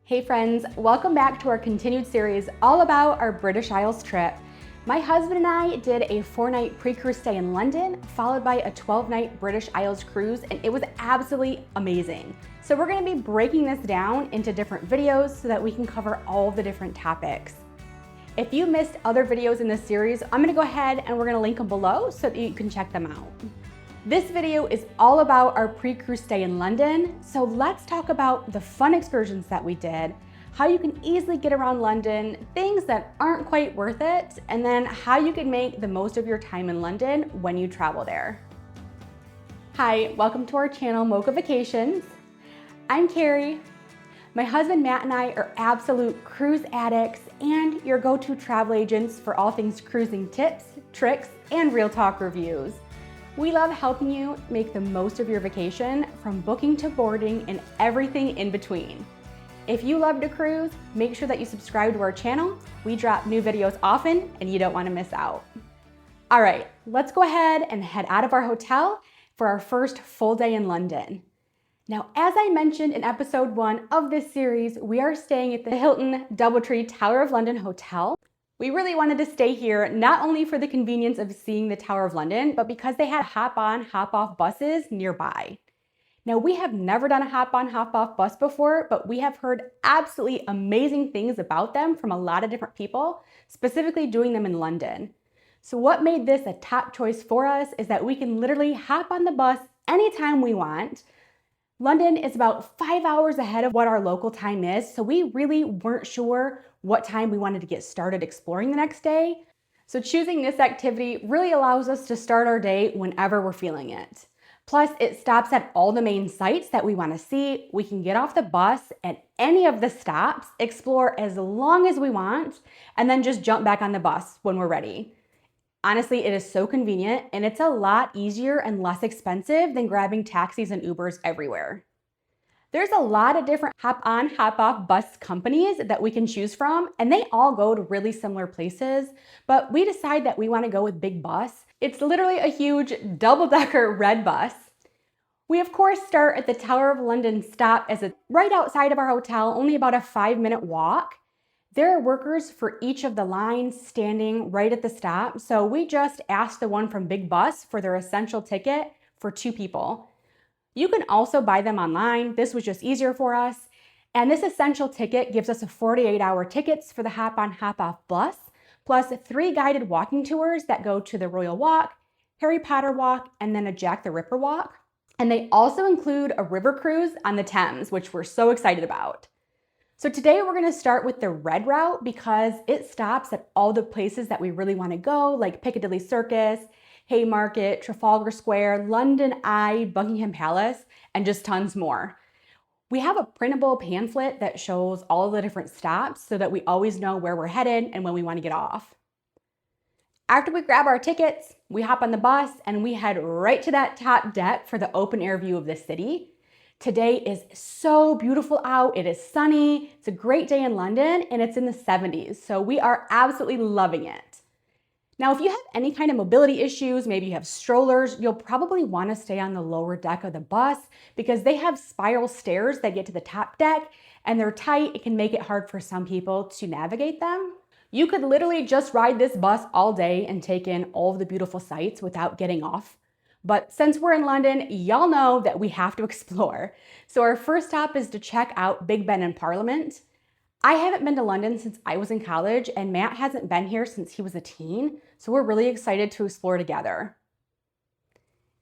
Hey friends, welcome back to our continued series all about our British Isles trip. My husband and I did a 4-night pre-cruise stay in London, followed by a 12-night British Isles cruise, and it was absolutely amazing. So we're gonna be breaking this down into different videos so that we can cover all the different topics. If you missed other videos in this series, I'm gonna go ahead and we're gonna link them below so that you can check them out. This video is all about our pre-cruise stay in London, so let's talk about the fun excursions that we did, how you can easily get around London, things that aren't quite worth it, and then how you can make the most of your time in London when you travel there. Hi, welcome to our channel, Mocha Vacations. I'm Carrie. My husband Matt and I are absolute cruise addicts and your go-to travel agents for all things cruising tips, tricks, and real talk reviews. We love helping you make the most of your vacation, from booking to boarding and everything in between. If you love to cruise, make sure that you subscribe to our channel. We drop new videos often and you don't want to miss out. All right, let's go ahead and head out of our hotel for our first full day in London. Now, as I mentioned in episode 1 of this series, we are staying at the Hilton Doubletree Tower of London Hotel. We really wanted to stay here not only for the convenience of seeing the Tower of London, but because they had hop-on, hop-off buses nearby. Now, we have never done a hop-on, hop-off bus before, but we have heard absolutely amazing things about them from a lot of different people, specifically doing them in London. So what made this a top choice for us is that we can literally hop on the bus anytime we want. London is about 5 hours ahead of what our local time is, so we really weren't sure what time we wanted to get started exploring the next day. So choosing this activity really allows us to start our day whenever we're feeling it. Plus, it stops at all the main sites that we want to see. We can get off the bus at any of the stops, explore as long as we want, and then just jump back on the bus when we're ready. Honestly, it is so convenient, and it's a lot easier and less expensive than grabbing taxis and Ubers everywhere. There's a lot of different hop-on, hop-off bus companies that we can choose from, and they all go to really similar places, but we decide that we want to go with Big Bus. It's literally a huge double-decker red bus. We, of course, start at the Tower of London stop as it's right outside of our hotel, only about a 5-minute walk. There are workers for each of the lines standing right at the stop, so we just asked the one from Big Bus for their essential ticket for 2 people. You can also buy them online. This was just easier for us. And this essential ticket gives us a 48-hour tickets for the hop-on, hop-off bus, plus 3 guided walking tours that go to the Royal Walk, Harry Potter Walk, and then a Jack the Ripper Walk. And they also include a river cruise on the Thames, which we're so excited about. So today we're gonna start with the red route because it stops at all the places that we really wanna go, like Piccadilly Circus, Haymarket, Trafalgar Square, London Eye, Buckingham Palace, and just tons more. We have a printable pamphlet that shows all of the different stops so that we always know where we're headed and when we want to get off. After we grab our tickets, we hop on the bus and we head right to that top deck for the open air view of the city. Today is so beautiful out. It is sunny. It's a great day in London and it's in the 70s, so we are absolutely loving it. Now, if you have any kind of mobility issues, maybe you have strollers, you'll probably want to stay on the lower deck of the bus because they have spiral stairs that get to the top deck and they're tight. It can make it hard for some people to navigate them. You could literally just ride this bus all day and take in all of the beautiful sights without getting off. But since we're in London, y'all know that we have to explore. So our first stop is to check out Big Ben and Parliament. I haven't been to London since I was in college, and Matt hasn't been here since he was a teen, so we're really excited to explore together.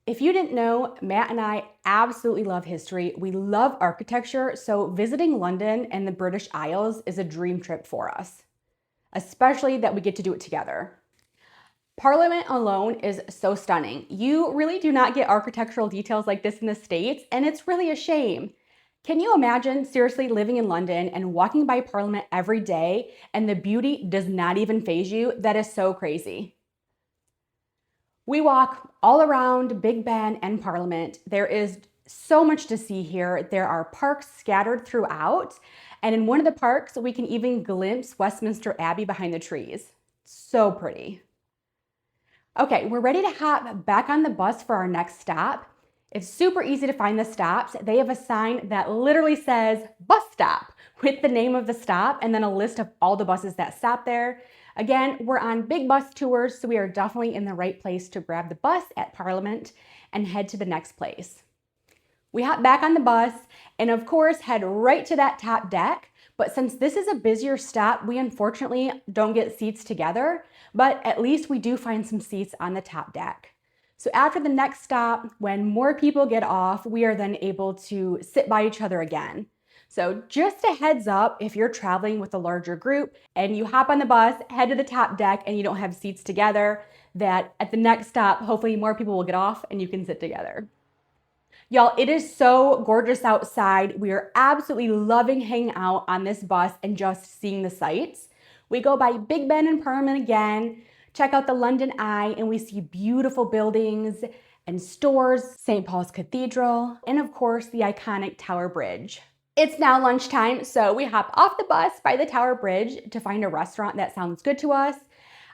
If you didn't know, Matt and I absolutely love history. We love architecture, so visiting London and the British Isles is a dream trip for us, especially that we get to do it together. Parliament alone is so stunning. You really do not get architectural details like this in the States, and it's really a shame. Can you imagine seriously living in London and walking by Parliament every day and the beauty does not even faze you? That is so crazy. We walk all around Big Ben and Parliament. There is so much to see here. There are parks scattered throughout, and in one of the parks, we can even glimpse Westminster Abbey behind the trees. So pretty. Okay, we're ready to hop back on the bus for our next stop. It's super easy to find the stops. They have a sign that literally says bus stop with the name of the stop and then a list of all the buses that stop there. Again, we're on big bus tours, so we are definitely in the right place to grab the bus at Parliament and head to the next place. We hop back on the bus and of course head right to that top deck. But since this is a busier stop, we unfortunately don't get seats together, but at least we do find some seats on the top deck. So after the next stop, when more people get off, we are then able to sit by each other again. So just a heads up, if you're traveling with a larger group and you hop on the bus, head to the top deck and you don't have seats together, that at the next stop, hopefully more people will get off and you can sit together. Y'all, it is so gorgeous outside. We are absolutely loving hanging out on this bus and just seeing the sights. We go by Big Ben and Parliament again, check out the London Eye, and we see beautiful buildings and stores, St. Paul's Cathedral, and of course the iconic Tower Bridge. It's now lunchtime, so we hop off the bus by the Tower Bridge to find a restaurant that sounds good to us.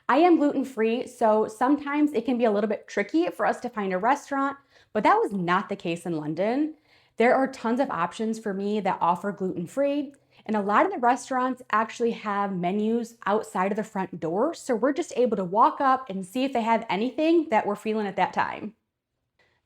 I am gluten-free, so sometimes it can be a little bit tricky for us to find a restaurant, but that was not the case in London. There are tons of options for me that offer gluten-free, and a lot of the restaurants actually have menus outside of the front door, so we're just able to walk up and see if they have anything that we're feeling at that time.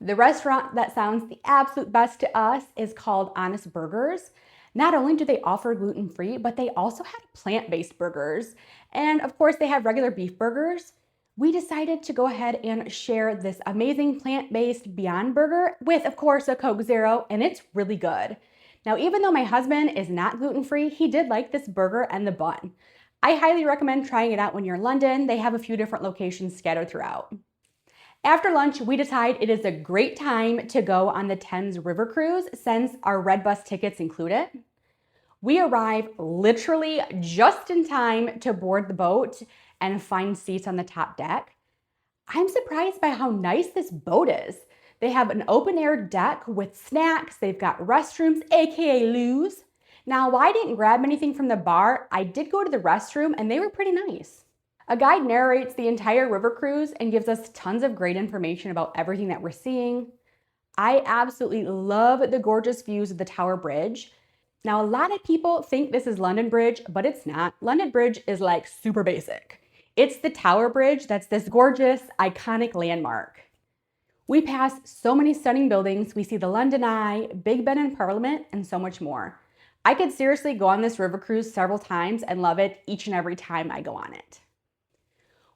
The restaurant that sounds the absolute best to us is called Honest Burgers. Not only do they offer gluten-free, but they also have plant-based burgers. And of course, they have regular beef burgers. We decided to go ahead and share this amazing plant-based Beyond Burger with, of course, a Coke Zero, and it's really good. Now, even though my husband is not gluten-free, he did like this burger and the bun. I highly recommend trying it out when you're in London. They have a few different locations scattered throughout. After lunch, we decide it is a great time to go on the Thames River Cruise since our red bus tickets include it. We arrive literally just in time to board the boat and find seats on the top deck. I'm surprised by how nice this boat is. They have an open air deck with snacks. They've got restrooms, AKA loos. Now, while I didn't grab anything from the bar, I did go to the restroom and they were pretty nice. A guide narrates the entire river cruise and gives us tons of great information about everything that we're seeing. I absolutely love the gorgeous views of the Tower Bridge. Now, a lot of people think this is London Bridge, but it's not. London Bridge is like super basic. It's the Tower Bridge that's this gorgeous, iconic landmark. We pass so many stunning buildings. We see the London Eye, Big Ben and Parliament, and so much more. I could seriously go on this river cruise several times and love it each and every time I go on it.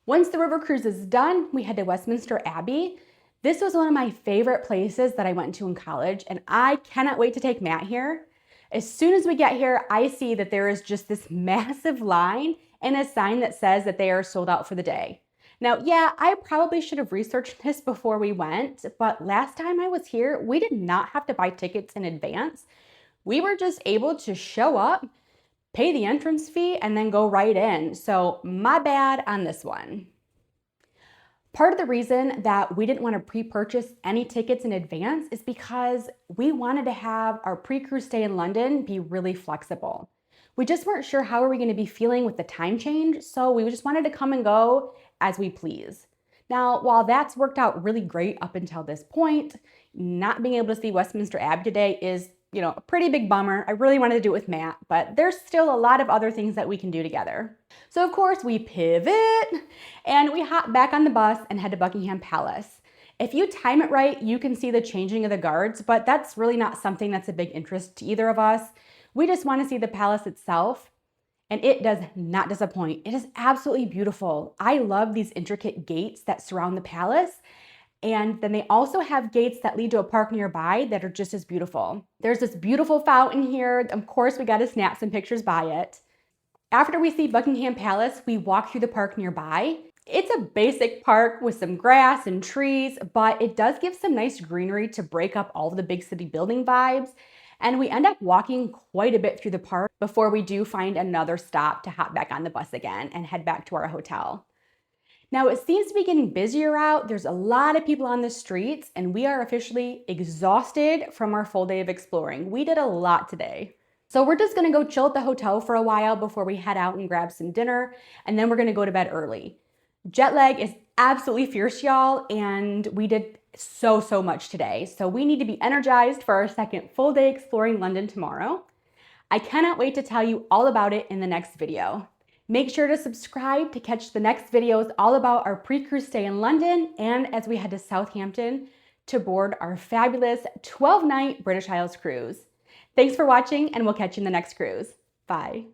Once the river cruise is done, we head to Westminster Abbey. This was one of my favorite places that I went to in college, and I cannot wait to take Matt here. As soon as we get here, I see that there is just this massive line and a sign that says that they are sold out for the day. Now, yeah, I probably should have researched this before we went, but last time I was here, we did not have to buy tickets in advance. We were just able to show up, pay the entrance fee, and then go right in. So my bad on this one. Part of the reason that we didn't want to pre-purchase any tickets in advance is because we wanted to have our pre-cruise stay in London be really flexible. We just weren't sure how we were going to be feeling with the time change, so we just wanted to come and go as we please. Now, while that's worked out really great up until this point, not being able to see Westminster Abbey today is, a pretty big bummer. I really wanted to do it with Matt, but there's still a lot of other things that we can do together. So of course we pivot and we hop back on the bus and head to Buckingham Palace. If you time it right, you can see the changing of the guards, but that's really not something that's a big interest to either of us. We just want to see the palace itself, and it does not disappoint. It is absolutely beautiful. I love these intricate gates that surround the palace. And then they also have gates that lead to a park nearby that are just as beautiful. There's this beautiful fountain here. Of course, we got to snap some pictures by it. After we see Buckingham Palace, we walk through the park nearby. It's a basic park with some grass and trees, but it does give some nice greenery to break up all of the big city building vibes. And we end up walking quite a bit through the park before we do find another stop to hop back on the bus again and head back to our hotel. Now, it seems to be getting busier out. There's a lot of people on the streets, and we are officially exhausted from our full day of exploring. We did a lot today. So we're just gonna go chill at the hotel for a while before we head out and grab some dinner, and then we're gonna go to bed early. Jet lag is absolutely fierce, y'all, and we did so much today, so we need to be energized for our second full day exploring London tomorrow. I cannot wait to tell you all about it in the next video. Make sure to subscribe to catch the next videos all about our pre-cruise stay in London and as we head to Southampton to board our fabulous 12-night British Isles cruise. Thanks for watching, and we'll catch you in the next cruise. Bye.